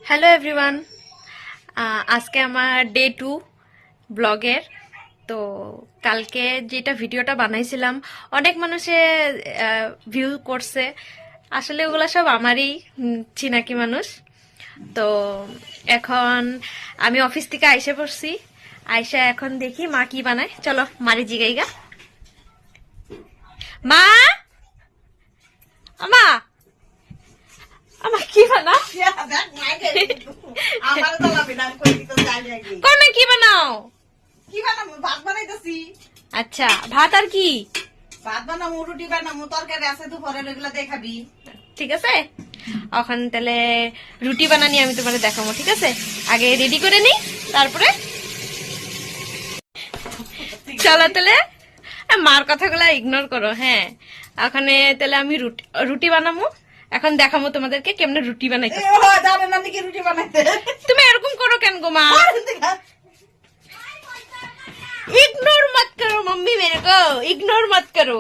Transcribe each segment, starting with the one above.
Hello everyone, আজকে আমার day 2 ব্লগের। তো কালকে যেটা ভিডিওটা বানাইছিলাম অনেক মানুষে ভিউ করছে। আসলে ওগুলা সব আমারই চিনাকি মানুষ। তো এখন আমি অফিস থেকে আইসে পড়ছি। আইসা এখন দেখি মা কি বানায়। চলো মারি জিগাইগা। মা, আমা আমা কি বানাও? কমে কি বানাও? কি বানাবো? ভাত বানাইতেছি। আচ্ছা, ভাত আর কি? ভাত বানাবো, রুটি বানাবো, তরকারি আছে দুপুরে, এগুলা দেখাবি। ঠিক আছে, এখন তাহলে রুটি বানানি আমি তোমাকে দেখাবো। ঠিক আছে, আগে রেডি করে নিই, তারপরে চলো তাহলে। মার কথাগুলা ইগনোর করো। হ্যাঁ, ওখানে তাহলে আমি রুটি বানাবো। এখন দেখাবো তোমাদেরকে কেমনে রুটি বানাইতে। জানে না নাকি রুটি বানাইতে? তুমি এরকম করো কেন গো মা? इग्नोर मत करो मम्मी, मेरे को इग्नोर मत करो।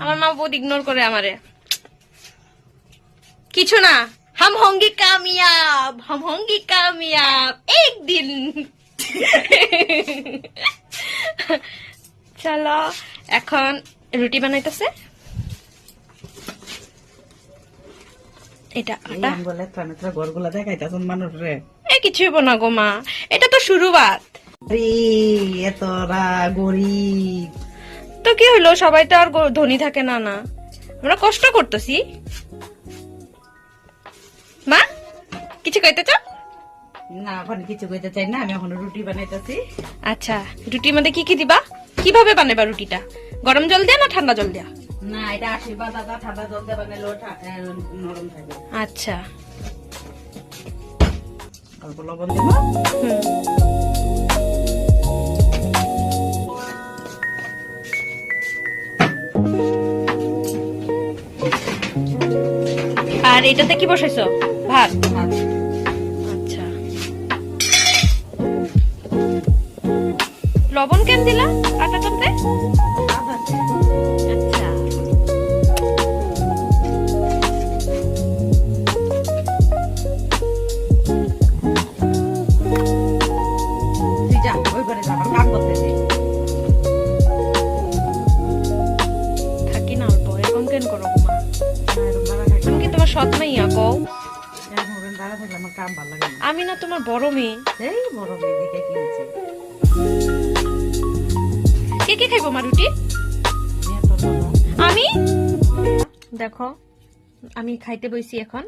আমার মা বহুত ইগনোর করে আমারে। কিছু না, हम होंगे कामयाब, हम होंगे कामयाब एक दिन। চলো এখন রুটি বানাইতেছে। এটা আটা বলে টমেটো গড়গুলা দেখাইতাছন মানুষরে। এ কিছু হইব না গো মা, এটা তো শুরুবাত। আরে এতরা গরিব তো কি হলো, সবাই তো আর ধনী থাকে না। না, আমরা কষ্ট করতেছি। মা কিছু কইতে চাও? না, এখন কিছু কইতে চাই না, আমি এখন রুটি বানাইতেছি। আচ্ছা, রুটির মধ্যে কি কি দিবা? কিভাবে বানাবা রুটিটা? গরম জল দিয়া না ঠান্ডা জল দিয়া? না, এটা আশীর্বাদ আদা ঠান্ডা জল দিয়ে বানাইলে নরম থাকে। আচ্ছা, অল্প লবণ দেব। আর এটাতে কি বসাইছো? ভাত। আচ্ছা, লবণ কেন দিলা আটাটাতে? আচ্ছা, তুই যা, ওই ঘরে যা, আমার কাম করতেছি। থাকি না অল্প, এরকম কেন করো গো মা? তুমি কি তোমার সৎ মাইয়া কও? দাঁড়া থাকলে আমার কাম ভালো লাগে না। আমি না তোমার বড় মেয়ে। এই বড় মেয়ে দিকে কি হয়েছে? কে কে খাইবো মা রুটি? আমি দেখো, আমি খাইতে বইছি এখন।